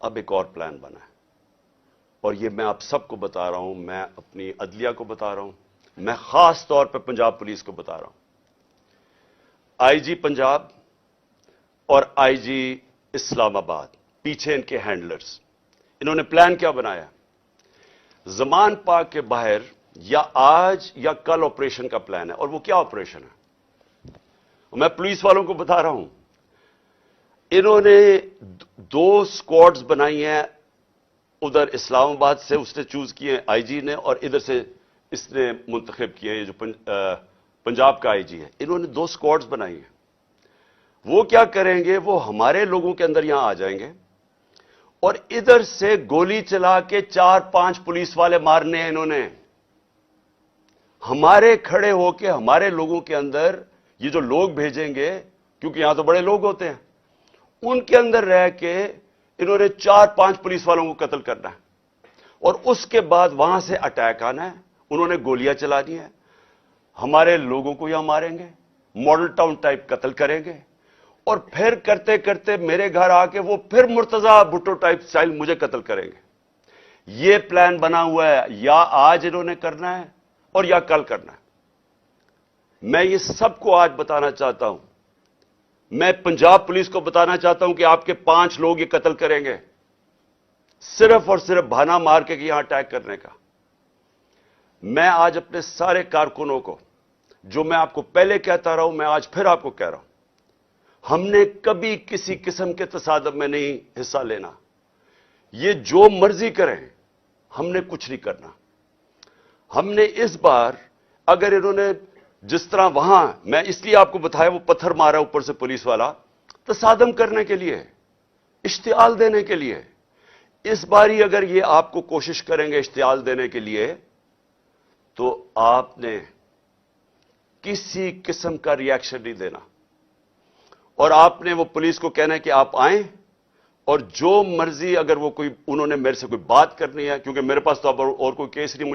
اب ایک اور پلان بنا ہے اور یہ میں آپ سب کو بتا رہا ہوں, میں اپنی عدلیہ کو بتا رہا ہوں, میں خاص طور پہ پنجاب پولیس کو بتا رہا ہوں. آئی جی پنجاب اور آئی جی اسلام آباد پیچھے ان کے ہینڈلرز, انہوں نے پلان کیا بنایا؟ زمان پاک کے باہر یا آج یا کل آپریشن کا پلان ہے. اور وہ کیا آپریشن ہے؟ میں پولیس والوں کو بتا رہا ہوں, انہوں نے 2 اسکواڈز بنائی ہیں. ادھر اسلام آباد سے اس نے چوز کیے آئی جی نے, اور ادھر سے اس نے منتخب کیے, یہ جو پنجاب کا آئی جی ہے. انہوں نے 2 اسکواڈز بنائی ہیں. وہ کیا کریں گے؟ وہ ہمارے لوگوں کے اندر یہاں آ جائیں گے اور ادھر سے گولی چلا کے 4-5 پولیس والے مارنے ہیں انہوں نے. ہمارے کھڑے ہو کے ہمارے لوگوں کے اندر یہ جو لوگ بھیجیں گے, کیونکہ یہاں تو بڑے لوگ ہوتے ہیں, ان کے اندر رہ کے انہوں نے 4-5 پولیس والوں کو قتل کرنا ہے اور اس کے بعد وہاں سے اٹیک آنا ہے. انہوں نے گولیاں چلانی ہیں, ہمارے لوگوں کو یہاں ماریں گے, ماڈل ٹاؤن ٹائپ قتل کریں گے, اور پھر کرتے کرتے میرے گھر آ کے وہ پھر مرتضی بھٹو ٹائپ سٹائل مجھے قتل کریں گے. یہ پلان بنا ہوا ہے, یا آج انہوں نے کرنا ہے اور یا کل کرنا ہے. میں یہ سب کو آج بتانا چاہتا ہوں, میں پنجاب پولیس کو بتانا چاہتا ہوں کہ آپ کے 5 لوگ یہ قتل کریں گے, صرف اور صرف بہانہ مار کے یہاں اٹیک کرنے کا. میں آج اپنے سارے کارکنوں کو, جو میں آپ کو پہلے کہتا رہا ہوں, میں آج پھر آپ کو کہہ رہا ہوں, ہم نے کبھی کسی قسم کے تصادم میں نہیں حصہ لینا. یہ جو مرضی کریں, ہم نے کچھ نہیں کرنا. ہم نے اس بار, اگر انہوں نے جس طرح وہاں, میں اس لیے آپ کو بتایا, وہ پتھر مارا اوپر سے پولیس والا, تصادم کرنے کے لیے, اشتعال دینے کے لیے. اس باری اگر یہ آپ کو کوشش کریں گے اشتعال دینے کے لیے, تو آپ نے کسی قسم کا ری ایکشن نہیں دینا, اور آپ نے وہ پولیس کو کہنا ہے کہ آپ آئیں, اور جو مرضی, اگر وہ کوئی انہوں نے میرے سے کوئی بات کرنی ہے, کیونکہ میرے پاس تو اب اور کوئی کیس نہیں,